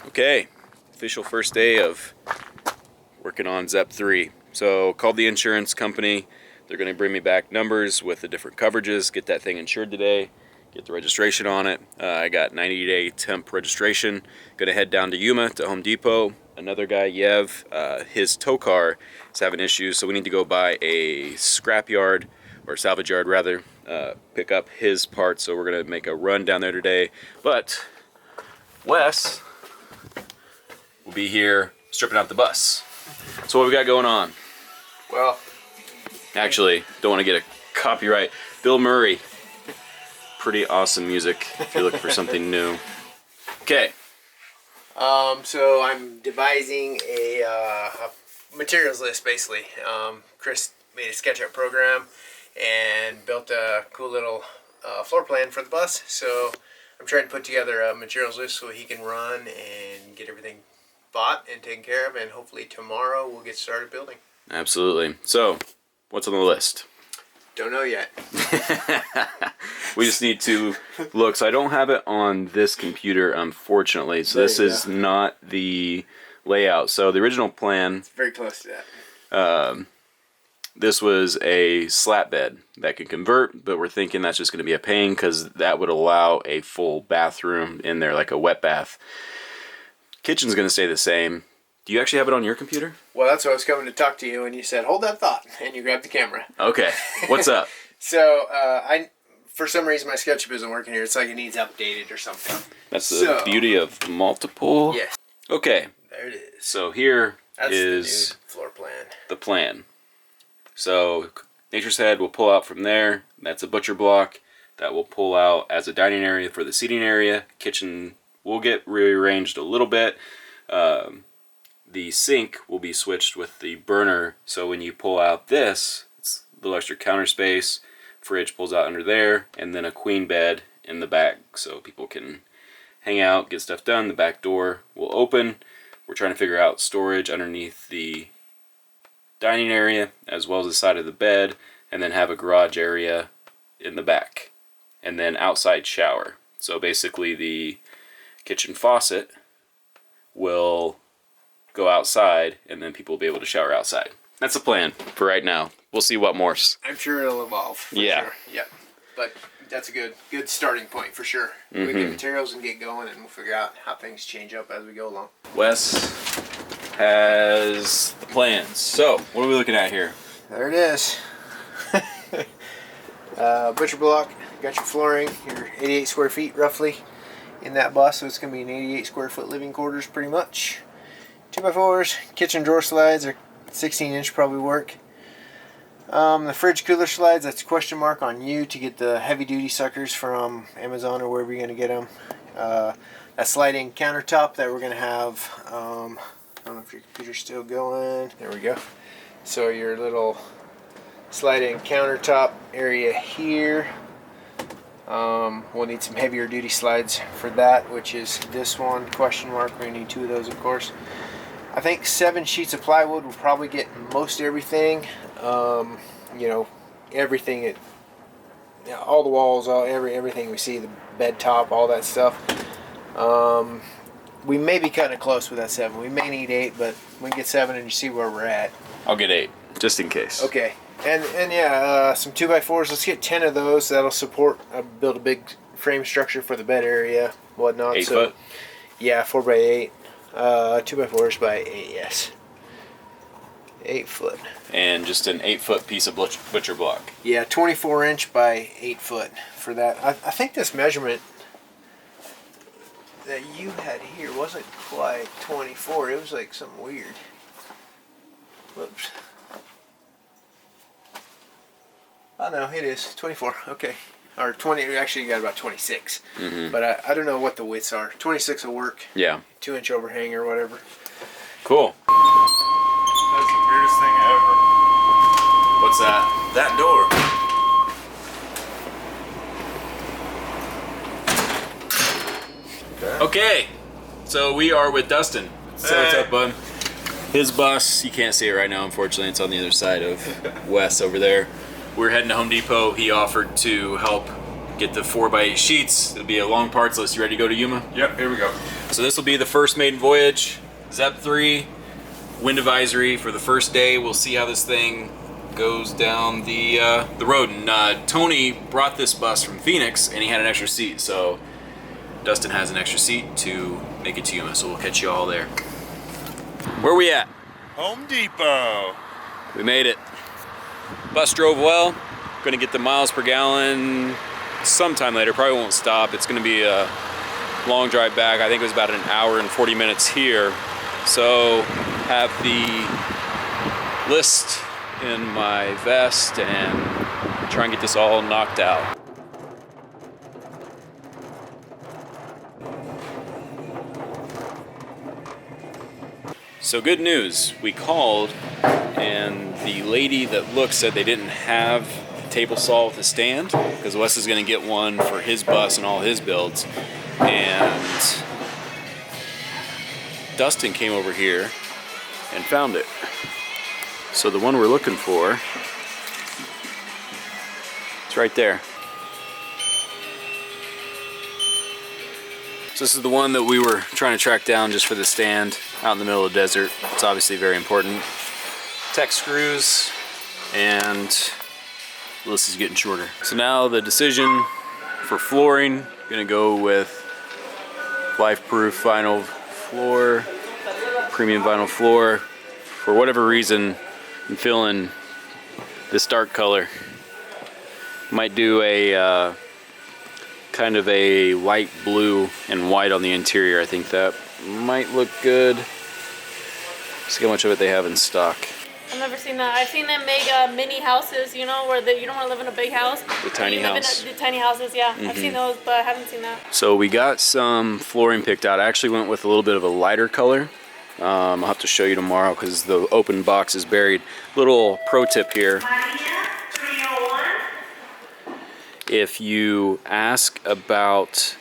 Okay, official first day of working on ZEP 3. So called the insurance company. They're going to bring me back numbers with the different coverages, get that thing insured today, get the registration on it. I got 90-day temp registration. Going to head down to Yuma to Home Depot. Another guy, Yev, his tow car is having issues, so we need to go by a scrap yard, or salvage yard rather, pick up his parts. So we're going to make a run down there today. But Wes will be here stripping out the bus. So what we got going on? Well, actually, don't want to get a copyright. Bill Murray. Pretty awesome music if you're looking for something new. Okay. So I'm devising a materials list basically. Chris made a SketchUp program and built a cool little floor plan for the bus. So I'm trying to put together a materials list so he can run and get everything bought and taken care of, and hopefully tomorrow we'll get started building. Absolutely. So, what's on the list? Don't know yet. We just need to look. So I don't have it on this computer, unfortunately. So this is not the layout. So the original plan... It's very close to that. This was a slat bed that could convert, but we're thinking that's just going to be a pain because that would allow a full bathroom in there, like a wet bath. Kitchen's going to stay the same. Do you actually have it on your computer? Well, that's what I was coming to talk to you, and you said, hold that thought, and you grabbed the camera. Okay. What's up? So, for some reason, my SketchUp isn't working here. It's like it needs updated or something. That's the beauty of multiple. Yes. Okay. There it is. So here that's is the new floor plan. The plan. So Nature's Head will pull out from there. That's a butcher block that will pull out as a dining area for the seating area. Kitchen will get rearranged a little bit. The sink will be switched with the burner, so when you pull out this, it's a little extra counter space. Fridge pulls out under there, and then a queen bed in the back so people can hang out, get stuff done. The back door will open. We're trying to figure out storage underneath the dining area as well as the side of the bed, and then have a garage area in the back, and then outside shower. So basically the kitchen faucet will go outside, and then people will be able to shower outside. That's the plan for right now. We'll see what morphs. I'm sure it'll evolve. Yeah. Sure. Yeah. But that's a good starting point for sure. We get materials and get going, and we'll figure out how things change up as we go along. Wes has the plans. So, what are we looking at here? There it is. Butcher block. Got your flooring. Your 88 square feet roughly in that bus. So it's going to be an 88 square foot living quarters pretty much. 2x4s, kitchen drawer slides, or 16-inch probably work. The fridge cooler slides, that's a question mark on you to get the heavy-duty suckers from Amazon or wherever you're going to get them. A sliding countertop that we're going to have, I don't know if your computer's still going. There we go. So your little sliding countertop area here. We'll need some heavier duty slides for that, which is this one, question mark. We're going to need 2 of those, of course. I think 7 sheets of plywood will probably get most everything. You know, everything, all the walls, everything we see, the bed top, all that stuff. We may be cutting it close with that 7. We may need 8, but we can get 7 and you see where we're at. I'll get 8, just in case. Okay. And yeah, some 2x4s. Let's get 10 of those. That'll support, build a big frame structure for the bed area, whatnot. 8 foot? Yeah, 4x8. 2x4s by 8, yes. 8 foot. And just an 8 foot piece of butcher block. Yeah, 24-inch by 8 foot for that. I think this measurement that you had here wasn't quite 24. It was like something weird. Whoops. Oh no, it is 24. Okay. Or 20, actually you got about 26. But I don't know what the widths are. 26 will work. Yeah. 2-inch overhang or whatever. Cool. That's the weirdest thing ever. What's that? That door. Okay. So we are with Dustin. So what's up, bud? His bus, you can't see it right now, unfortunately. It's on the other side of Wes over there. We're heading to Home Depot. He offered to help get the 4x8 sheets. It'll be a long parts list. You ready to go to Yuma? Yep, here we go. So this will be the first maiden voyage, ZEP 3, wind advisory for the first day. We'll see how this thing goes down the road. And Tony brought this bus from Phoenix, and he had an extra seat. So Dustin has an extra seat to make it to Yuma. So we'll catch you all there. Where are we at? Home Depot. We made it. Bus drove well. Gonna get the miles per gallon sometime later. Probably won't stop. It's gonna be a long drive back. I think it was about an hour and 40 minutes here. So have the list in my vest and try and get this all knocked out. So good news, we called and the lady that looked said they didn't have a table saw with a stand because Wes is gonna get one for his bus and all his builds. And Dustin came over here and found it. So the one we're looking for, it's right there. So this is the one that we were trying to track down just for the stand out in the middle of the desert. It's obviously very important. Tech screws, and the list is getting shorter. So now the decision for flooring, gonna go with life-proof vinyl floor, premium vinyl floor. For whatever reason, I'm feeling this dark color. Might do a kind of a light blue and white on the interior. I think that might look good. See how much of it they have in stock. I've never seen that. I've seen them make mini houses, you know, where you don't want to live in a big house. The tiny house. The tiny houses, yeah. I've seen those, but I haven't seen that. So we got some flooring picked out. I actually went with a little bit of a lighter color. I'll have to show you tomorrow because the open box is buried. Little pro tip here. If you ask about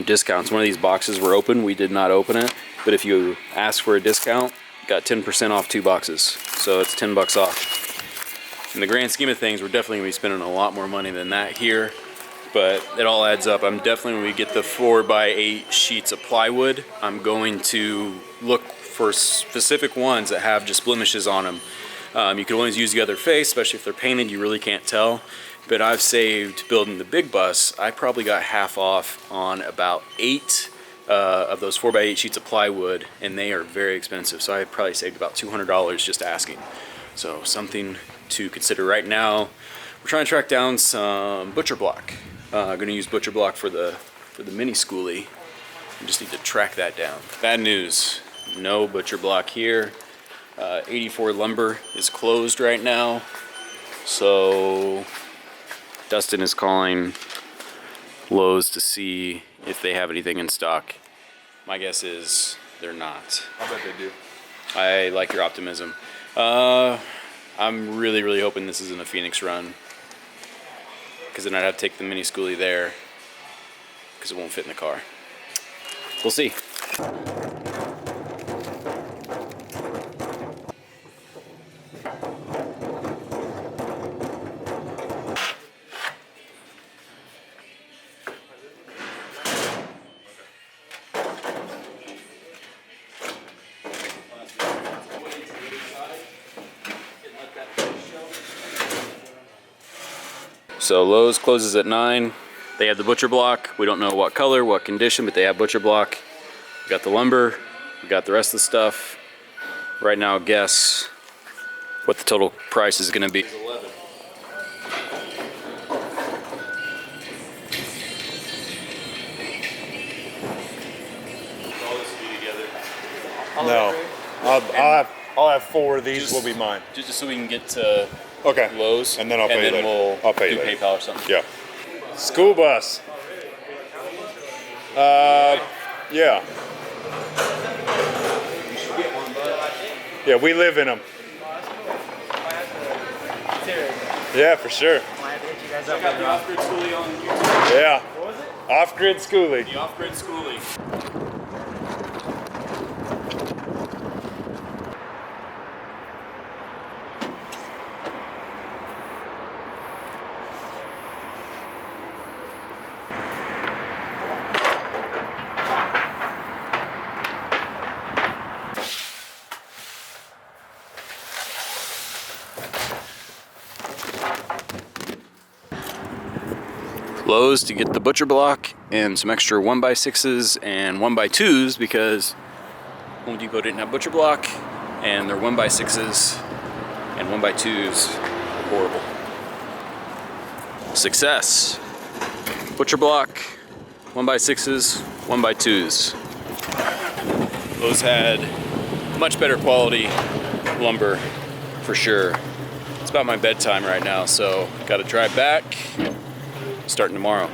discounts, one of these boxes were open. We did not open it. But if you ask for a discount, got 10% off 2 boxes. So it's 10 bucks off. In the grand scheme of things, we're definitely gonna be spending a lot more money than that here, but it all adds up. I'm definitely, when we get the 4x8 sheets of plywood, I'm going to look for specific ones that have just blemishes on them. You can always use the other face, especially if they're painted, you really can't tell. But I've saved, building the big bus, I probably got half off on about 8 of those 4x8 sheets of plywood, and they are very expensive. So I probably saved about $200 just asking. So something to consider right now. We're trying to track down some butcher block. Going to use butcher block for the mini Skoolie. We just need to track that down. Bad news, no butcher block here. 84 lumber is closed right now. So Dustin is calling Lowe's to see if they have anything in stock. My guess is they're not. I bet they do. I like your optimism. I'm really hoping this isn't a Phoenix run, because then I'd have to take the mini Skoolie there because it won't fit in the car. We'll see. So Lowe's closes at 9. They have the butcher block. We don't know what color, what condition, but they have butcher block. We got the lumber. We got the rest of the stuff. Right now, guess what the total price is going to be. 11. All this will be together. No, I'll have 4 of these. Will be mine. Just so we can get to Okay. Lowe's, And then I'll pay you later. We'll I'll pay do you later. PayPal or something. Yeah. School bus. Yeah. Yeah, we live in them. Yeah, for sure. Check out the Off-Grid Skoolie on YouTube. Yeah. Off-Grid Skoolie. The Off-Grid Skoolie. Lowe's to get the butcher block and some extra 1x6s and 1x2s because Home Depot didn't have butcher block and their 1x6s and 1x2s were horrible. Success. Butcher block, 1x6s, 1x2s. Those had much better quality lumber for sure. It's about my bedtime right now, so gotta drive back. Starting tomorrow.